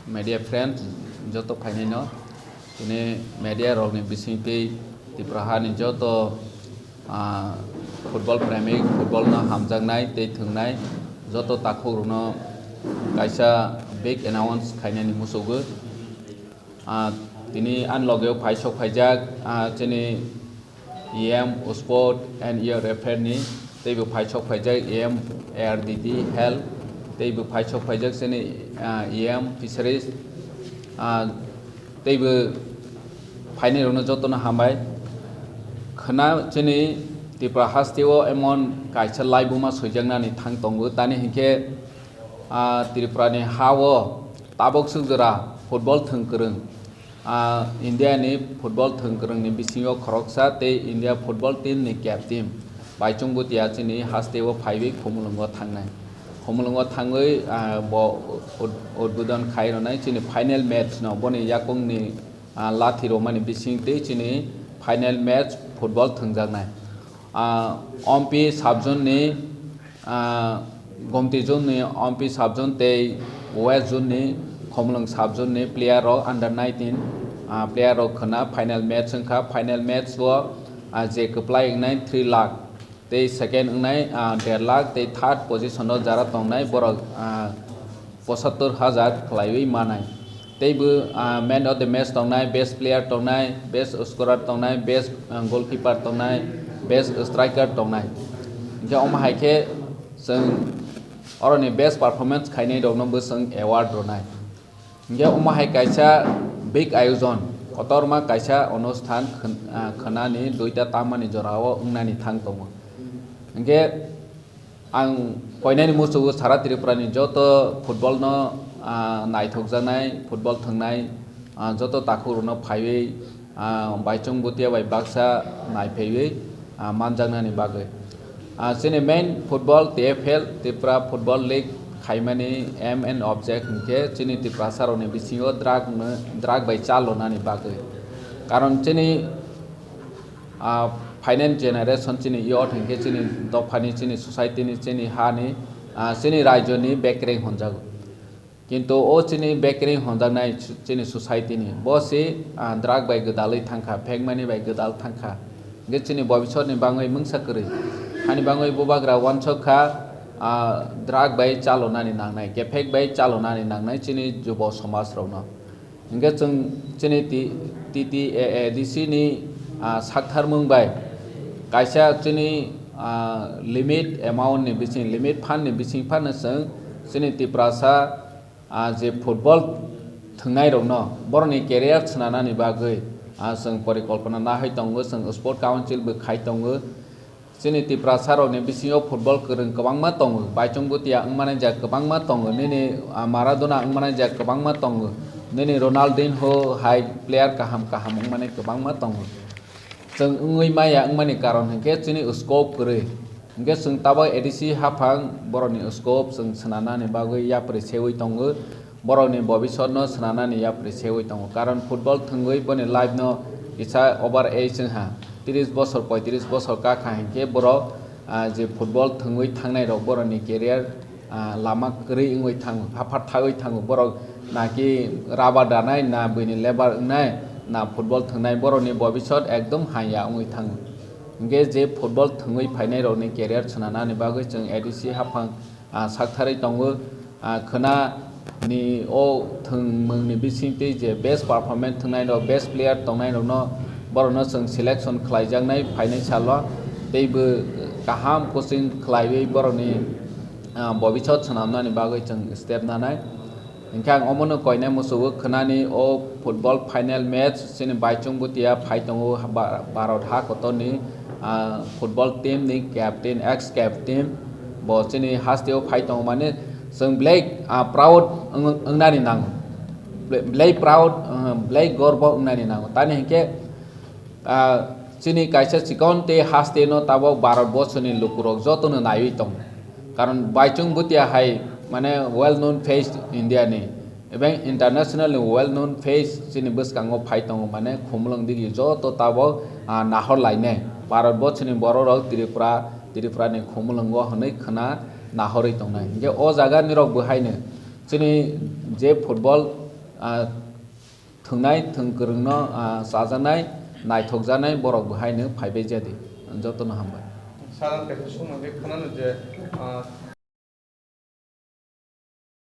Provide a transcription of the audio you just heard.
media friends joto phaini no tini media rok ni bisingpi Tripura ni joto football premik football na hamjangnai tei thungnai joto takhok no kaisa big announce khainani musugo tini anlogeo phaisok phaijak chini EM sport and year refer ni tei bu phaisok phaijak EM ARDD health tei bu phaisok phaijak chini EM fisheries tei bu phaini rono joto na hambai khana chini Tripura hasteo emon kaisa laibuma soijaknani thang tongo tani hingke Tripura ni hawo tabok sujra football thungkrung India ni football thungkrung ni bisingo khoroksa tei India football team ni captain baichung butia chini hasteo phaibi khomulungo thangoi bo udbodon khaironai chini final match no boni yakung ni lathi romani bising tei chini final match football thungjaknai Ompi subzone ni Gomti zone ni Ompi subzone tei West zone ni Khomlung subzone ni player ro under 19 player ro khana final match sangkha final match wo je kuplai ngai 3 lakh tei second ngai 1.5 lakh tei third position ro jara tongnai borok 75000 khlaiwi manai tei bu man of the match tongnai best player tongnai best scorer tongnai best goalkeeper tongnai best striker tongnai je om haike sing oroni best performance khainai dogno bu sing award ronai je om hai kaisa big ayojon kotorma kaisa অনুষ্ঠান khanani duita tamani jorao ungnani thang tongo je ang poinani musugo sara Tripura ni joto football no naithokjanai football thungnai joto takhur no phaiwi baichung butia bai baksa naiphewi manjangnani bagoi chini main football TFL Tripura Football League khaimani aim and object hingke chini Tripura saroni bisingo drag bai chalonani bagoi karon chini finance generation chini youth hingke chini dofani chini society ni chini hani chini rajyo ni backering honjago কিন্তু ও চিনি বেকারিং হন্দানাই চিনি society নি বসে drag by গদালই থাংখা ফেগমানি by গদাল থাংখা গে চিনি ভবিষ্যৎনি বাঙৈ মুংসা করি হানি বাঙৈ বুবাগ্রা ওয়ানছখা drag by চালনানি নাংনাই गेफेक bye चालनानि नांनाय चिनि जुब समाज रावनो इंगे जों चिनि TTAADC नि साखथार मुंबाय कायसा चिनि लिमिट अमाउंट नि बिसिं लिमिट फान्ड नि बिसिं फान्नो जों चिनि Tripura जे फुटबल थंनाय रौनो बरनि केरियार छनानानि बागै जों परिकल्पना नाहै दंगो जों स्पोर्ट काउन्सिल बो खाय दंगो जोंनि Tripura सारनि बिसिङाव फुटबल गोरों गोबांमा दंगो बाइचुं बुतिया ओंमानाय जा गोबांमा दंगो नेने माराडोना ओंमानाय जा गोबांमा दंगो नेने रनाल्डिनहो हाइ प्लेयार काहाम ओंमानाय गोबांमा दंगो जों ओंङै माया ओंमानि कारन हंके जोंनि स्कोप गोरै hingke जों tabo ADC hafang boroni scope जों snanani bagoi yapri sewi tongo boroni bobishot no snanani yapri sewi tongo karon football thungoi boni live no isa over age ha 30 bochor 35 bochor ka kha hingke borok je football thungoi thangnai rok boroni career lama kri ingoi thang hafat thagoi thang borok naki raba danai na bini lebar nai na football thungnai boroni bobishot ekdom haya ongoi thang hingke je football thungoi phainai rokni career chhananani bagoi जों ADC hafang sakthari tongo khana ni o thungmungni bisingti je best performance thungnai rok best player tongnai rok no borono जों selection khlaijaknai phainai salo teibo kaham coaching khlaiwi boroni bobishot chhanamnani bagoi जों step nanai hingke ang omono koinai musugo khanani o football final match chini baichung butia phai tongo Bharat ha kotoni football team ni captain ex captain bo chini hasteo phai tong mane जों black proud अंगनानि नांगो black proud black gorbo अंगनानि नांगो तानि हंके chini kaisa chikon te haste no tabo Bharat bochoni lukurok jotono naiwi tong karon baichung butia hai mane well known face India ni এবং internationally well known face chini bwskango phai tong mane khumlung digi joto tabo nahor laine Bharat bochoni borok Tripura ni khumlungo hwnoi khana nahoroi tongnai je o jaga ni rok bwhaino chini je football थोंनाय थोंगोरोंनो जाजानाय नायथगजानाय बरक बहायनो फायबाय जादि जतन हामबाय सारा खायसे समाव बे खोनानो जे